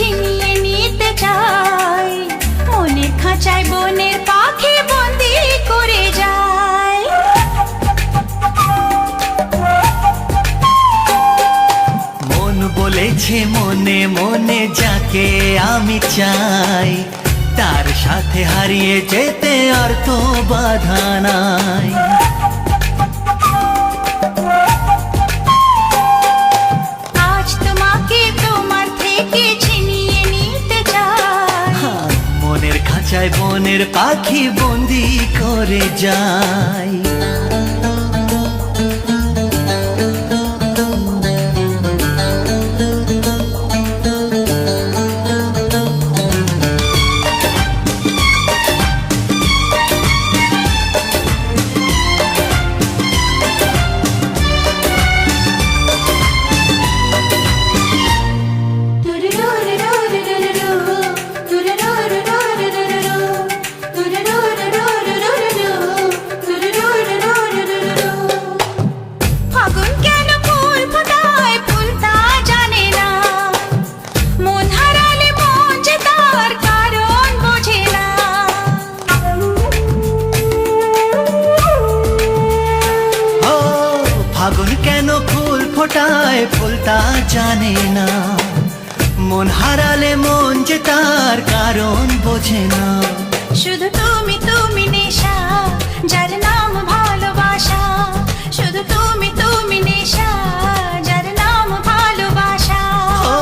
ছিনিয়ে নিতে চায়, মনের খাঁচায় বনের পাখি বন্দি করে যায়। মন বলেছে মনে মনে যাকে আমি চাই, তার সাথে হারিয়ে যেতে আর তো বাধা নাই। আজ তোমাকে তোমার থেকে ছিনিয়ে নিতে চাই, মনের খাঁচায় বনের পাখি বন্দি করে যায়। ফাগুন কেন ফুল ফোটায় ফুল তা জানে না, মন হারালে মন যে তার কারণ বোঝে না। শুধু তুমি তুমি নেশা, যার নাম ভালোবাসা, শুধু তুমি তুমি নেশা, যার নাম ভালোবাসা। ও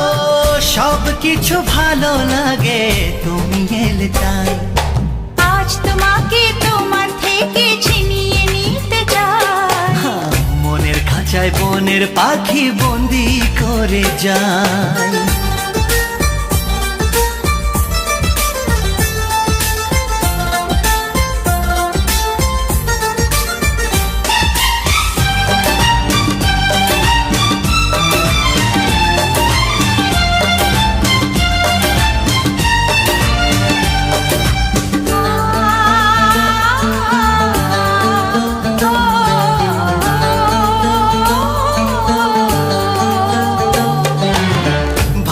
সব কিছু ভালো লাগে তুমি এলে তাই, আজ তোমাকে তোমার থেকে ছিনিয়ে নিতে চাই, মনের খাঁচায় বনের পাখি বন্দি করে যায়।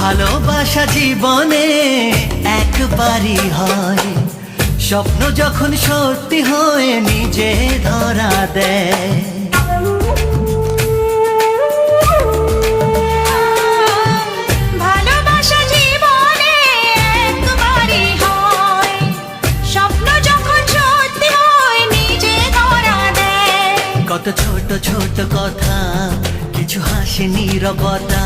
ভালোবাসা জীবনে একবারই হয়, স্বপ্ন যখন সত্যি হয়ে নিজে ধরা দেয়। ভালোবাসা জীবনে একবারই হয়, স্বপ্ন যখন সত্যি হয় নিজে ধরা দেয়। কত ছোট ছোট কথা, কিছু হাসি নীরবতা,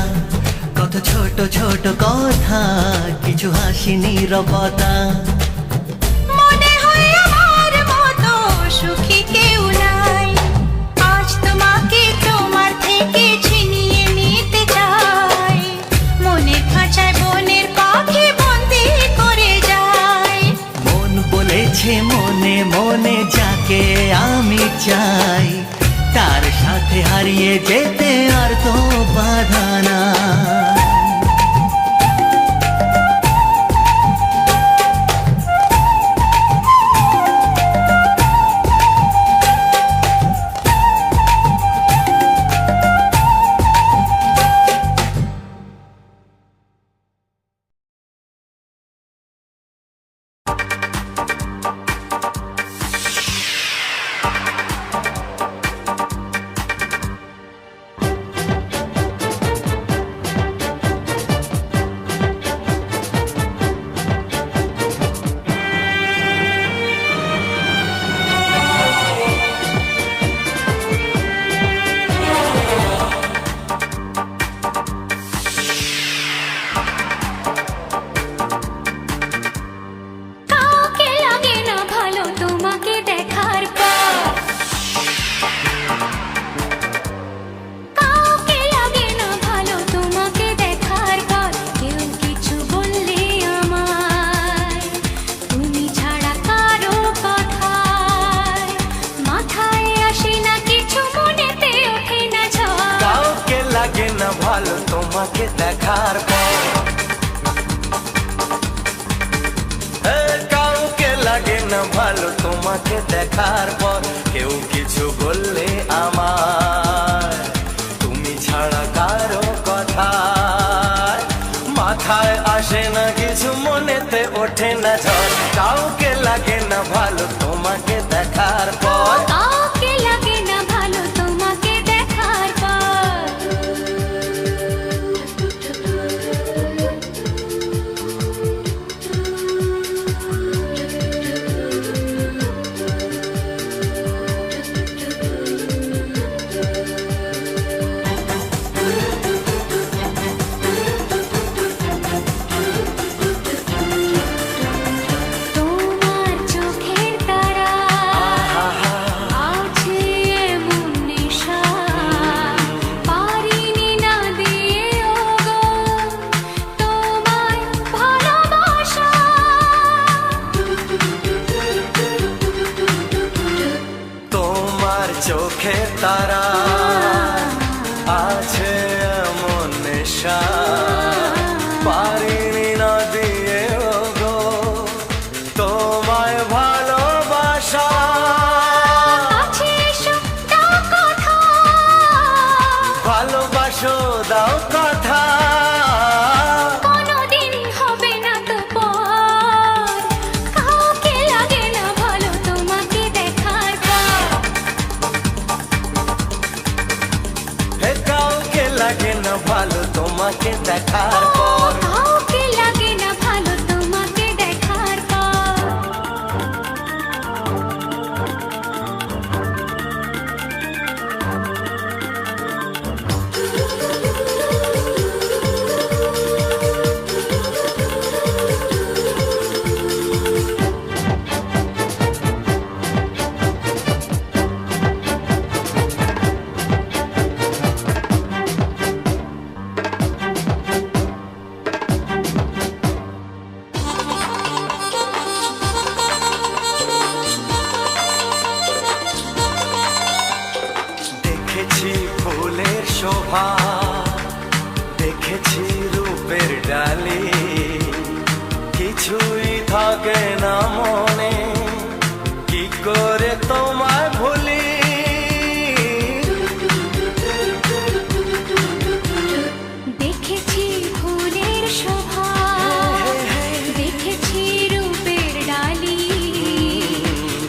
কত ছোট ছোট কথা, কিছু হাসি নীরবতা। মনে হয় আমার মতো সুখী কেউ নাই, আজ তোমাকে তোমার থেকে ছিনিয়ে নিতে চাই, মনের খাঁচায় বনের পাখি বন্দি করে যায়। মন বলেছে মনে মনে যাকে আমি চাই, তার সাথে হারিয়ে যেতে আর তো বাধা না। তোমাকে দেখার পর কাউকে লাগে না ভালো তোমাকে দেখার পর, কেউ কিছু বললে আমার তুমি ছাড়া কারো কথা মাথা মাথায় আসে না কিছু, মনেতে ওঠে না ঝড়, কাউকে লাগে না ভালো তোমাকে দেখার পর। কাউকে লাগে না ভালো তোমাকে দেখার পর। তোমার চোখের তারা আছে এমন নেশা, পারিনি না দিয়ে ওগো তোমায় ভালোবাসা। তোমার চোখে তারা আছে এমন নেশা, পারিনি না দিয়ে ওগো তোমায় ভালোবাসা। আছে এসো দাও কথা, ভালোবাসো দাও কথা, কোনোদিন হবে না তো পর। কাউকে লাগে না ভালো তোমাকে দেখার পর। হে কাউকে লাগে না ভালো তোমাকে দেখার পর। কাউকে লাগে না ভালো তোমাকে দেখার পর। দেখেছি ফুলের শোভা, দেখেছি রূপের ডালি, কিছুই থাকে না মনে, কি করে তোমায় ভুলি। দেখেছি ফুলের শোভা, দেখেছি রূপের ডালি,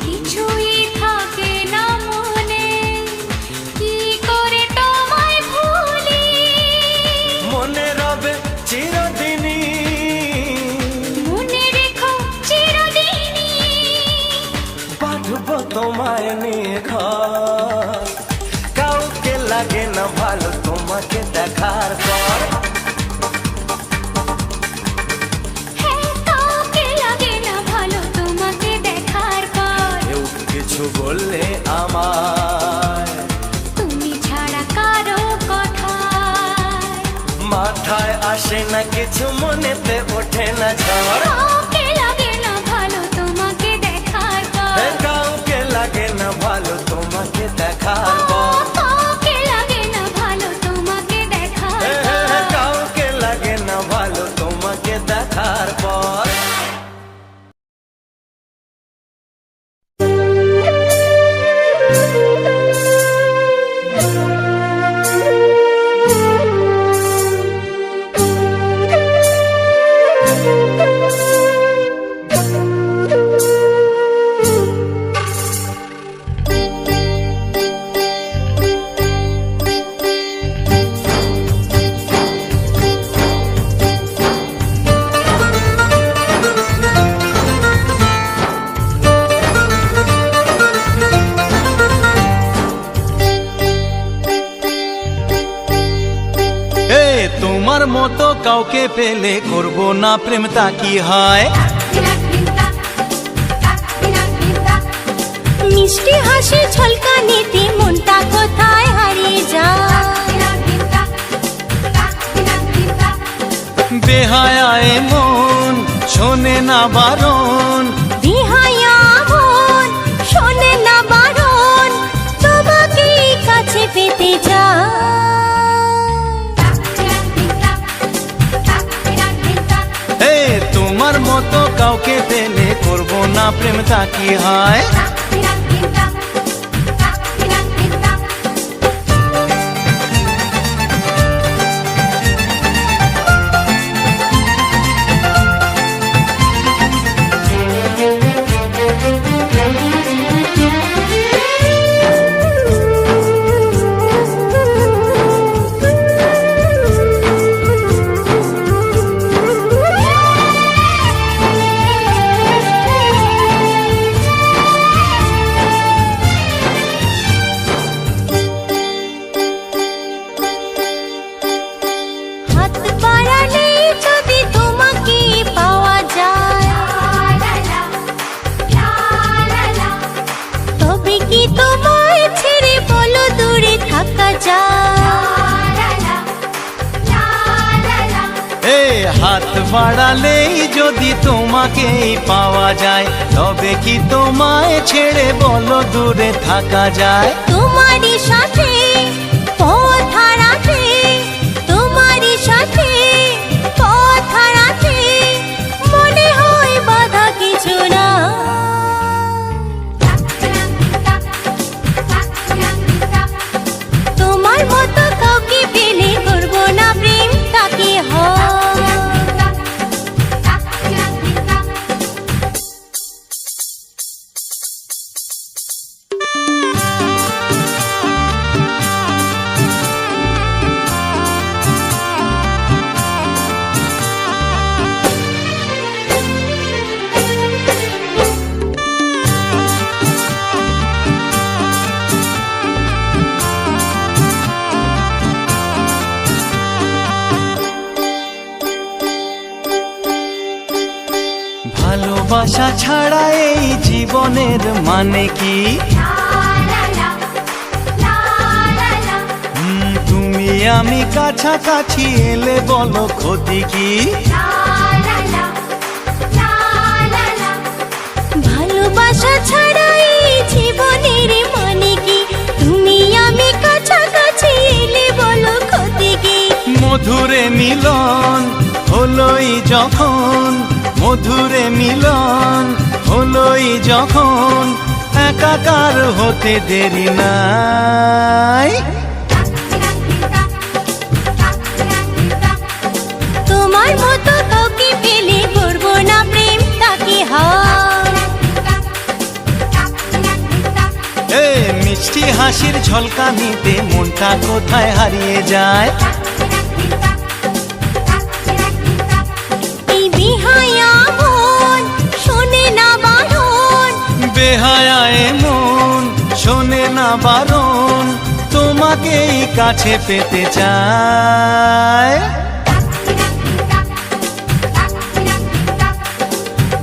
কিছুই থাকে না মনে, কি করে তোমায় ভুলি। মনে রবে চিরদিনই, মনে রেখো চিরদিনই, বাঁধবো তোমায় নিয়ে ঘর, কাউকে লাগে না ভালো তোমাকে দেখার পর। হ্যাঁ কাউকে লাগে না ভালো তোমাকে দেখার পর। কেউ কিছু বললে আমায়, তুমি ছাড়া কারো কথায় মাথায় আসে না কিছু, মনেতে ওঠে না ঝড়, কাউকে লাগে না ভালো তোমাকে দেখার পর। হে কাউকে লাগে না ভালো তোমাকে দেখার পর। কাউকে লাগে না ভালো তোমাকে দেখার হে, পর। কাউকে লাগে না ভালো তোমাকে দেখার পর। তোমার মতো কাউকে পেলে করব না প্রেম, তা কি হয়? মিষ্টি হাসি ঝলকানিতে মনটা কোথায় হারিয়ে যায়। বেহায়ায় মন শোনে না বারণ, বিহায়া মন শোনে না বারণ, তোমাকে কাছে পেতে হে তোমার মতো কাউকে পেলে করব না প্রেম, তা কি হয়? বাড়ালে যদি তোমাকে পাওয়া যায়, তবে কি তোমায় ছেড়ে বলো দূরে থাকা যায়? এই হাত বাড়ালেই যদি তোমাকেই পাওয়া যায়, তবে কি তোমায় ছেড়ে বলো দূরে থাকা যায়? তোমারই সাথে পথ হারাতে, তোমারই সাথে পথ হারাতে মনে হয় বাধা কিছু না। তোমার মতো কাউকে পেলে করবো না প্রেম, তাকে হয়। ভালোবাসা ছাড়া এই জীবনের মানে কি? তুমি আমি কাছাকাছি এলে বলো ক্ষতি কি? ভালোবাসা ছাড়া এই জীবনের মানে কি? তুমি আমি কাছাকাছি এলে বলো ক্ষতি কি? মধুরে মিলন হলোই যখন, মধুরে মিলন হলোই যখন, একাকার হতে দেরি নাই। তোমার মতো কাউকে পেলে করবো না প্রেম, তাকে হয়। এ মিষ্টি হাসির ঝলকানিতে মনটা কোথায় হারিয়ে যায়? এই বেহায়া মন শোনে না বারণ, বেহায়া এ মন শোনে না বারণ, তোমাকেই কাছে পেতে চায়।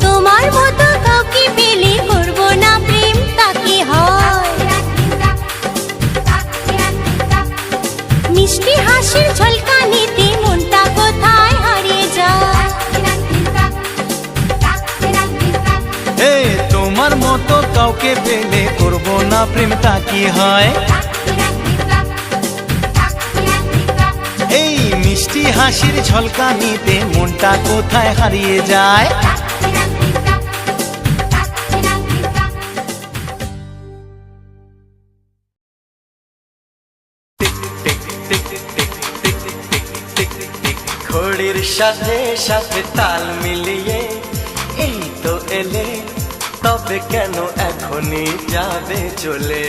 তোমার মতো কাউকে পেলে করবো না প্রেম, তাকে হয়। মিষ্টি হাসির ঝলকানিতে মনটা কোথায় হারিয়ে যায়? এ তোমার মতো কাউকে পেলে করবো না প্রেমটা কি হয়? এই মিষ্টি হাসির ঝলকানিতে মনটা কোথায় হারিয়ে যায়? ঘড়ির সাথে সাথে তাল মিলিয়ে এই তো এলে, তবে কেন এখনই যাবে চলে?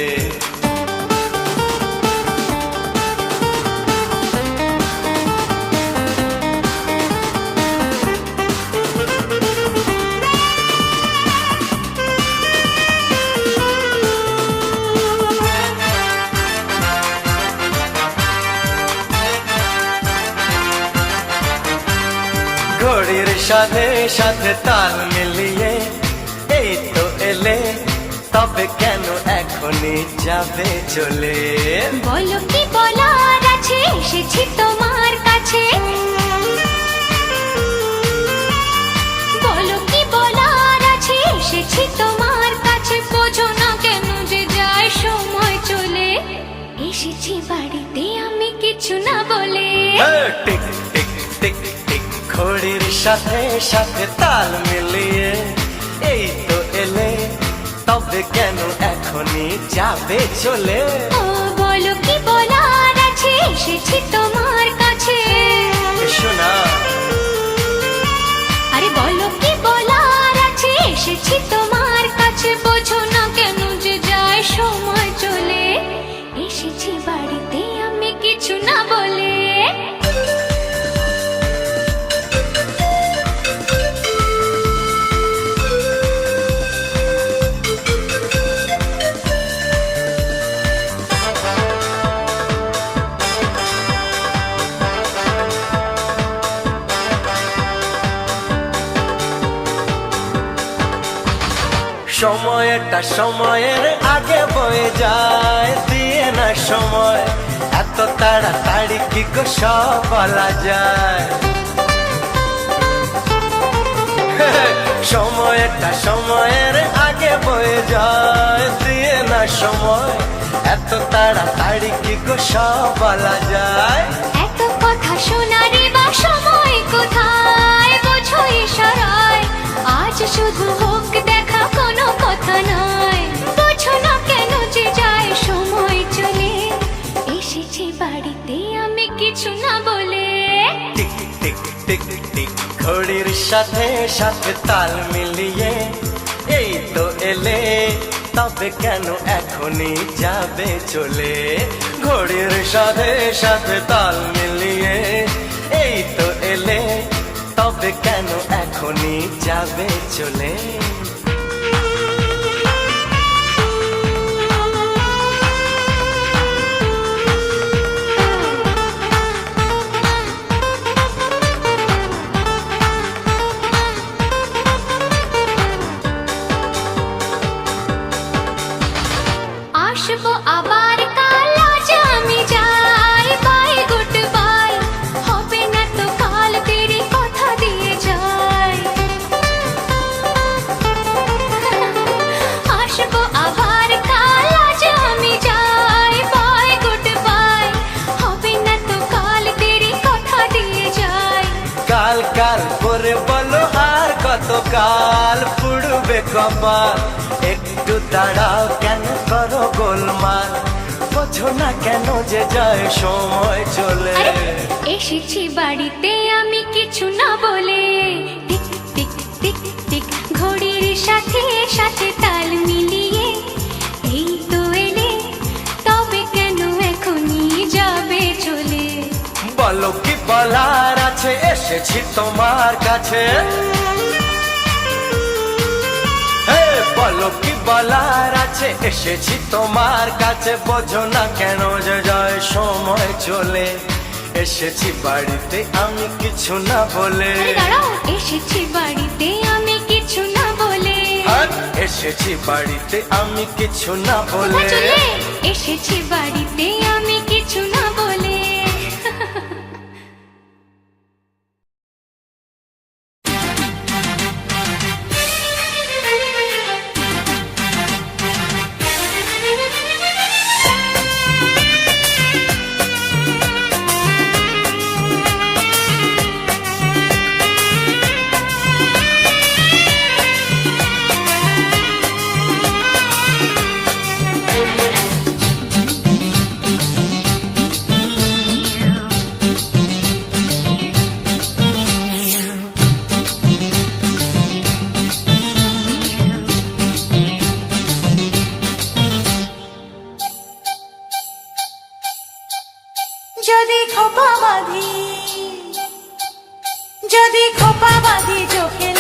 ঘড়ির সাথে সাথে তাল মিলিয়ে এই তো এলে, তবে কেন এখনই যাবে চলে? বলো কি বলার আছে, এসেছি তোমার কাছে। বলো কি বলার আছে, এসেছি তোমার কাছে। বোঝো না কেন যে যায় সময় চলে, এসেছি বাড়িতে আমি কিছু না বলে। টিক টিক টিক টিক ঘড়ির সাথে সাথে তাল মিলিয়ে এই তো এলে, তবে কেন এখনই যাবে চলে? ও বলো কি বলার আছে, এসেছি তোমার কাছে। শোনা আরে বলো কি বলার আছে, এসেছি তোমার কাছে। বোঝো না কেন যে যায় সময় চলে, এসেছি বাড়িতে আমি কিছু না বলে। সময়টা সময়ের আগে বয়ে যায়, দিয়ে না সময় এত তাড়াতাড়ি কি গো সব বলা যায়। সময়টা সময়ের আগে বয়ে যায়, দিয়ে না সময় এত তাড়াতাড়ি কি গো সব বলা যায়। এত কথা শোনারে বা সময় কোথায়, বোঝো ইশারায় আজ শুধু হোক দেখা, কোনো কথা নয়। বোঝো না কেন যে যায় সময় চলে, এসেছি বাড়িতে আমি কিছু না বলে। টিক টিক টিক টিক ঘড়ির সাথে সাথে তাল মিলিয়ে এই তো এলে, তবে কেন এখনই যাবে চলে। ঘড়ির সাথে সাথে তাল মিলিয়ে এই তো এলে, তবে কেন এখনই যাবে চলে। আসবো আবার কাল, আজ আমি যাই, বাই গুড বাই। হবে না তো কাল, তেরি কথা দিয়ে যাই। আসবো আবার কাল, আজ আমি যাই, বাই গুড বাই। হবে না তো কাল, তেরি কথা দিয়ে যাই। কাল কাল করে বলো আর কত কাল পুড়বে কপাল, একটু দাঁড়াও কেন করো গোলমাল। বোঝো না কেন যে যায় সময় চলে। আরে, এসেছি বাড়িতে আমি কিছু না বলে। টিক টিক টিক টিক ঘড়ির সাথে সাথে তাল মিলিয়ে এই তো এলে, তবে কেন এখনই যাবে চলে। বলো কি বলার আছে, এসেছি তোমার কাছে। হে, বলো কি বলার আছে, এসেছি তোমার কাছে। বোঝো না কেন যে যায় সময় চলে, এসেছি বাড়িতে আমি কিছু না বলে। আরে দাঁড়াও, এসেছি বাড়িতে আমি কিছু না বলে। আর এসেছি বাড়িতে আমি কিছু না কোথায় বলে। চলে? এসেছি বাড়িতে আমি কিছু না বলে। যদি খোপা বাঁধি, যদি খোপা বাঁধি চোখে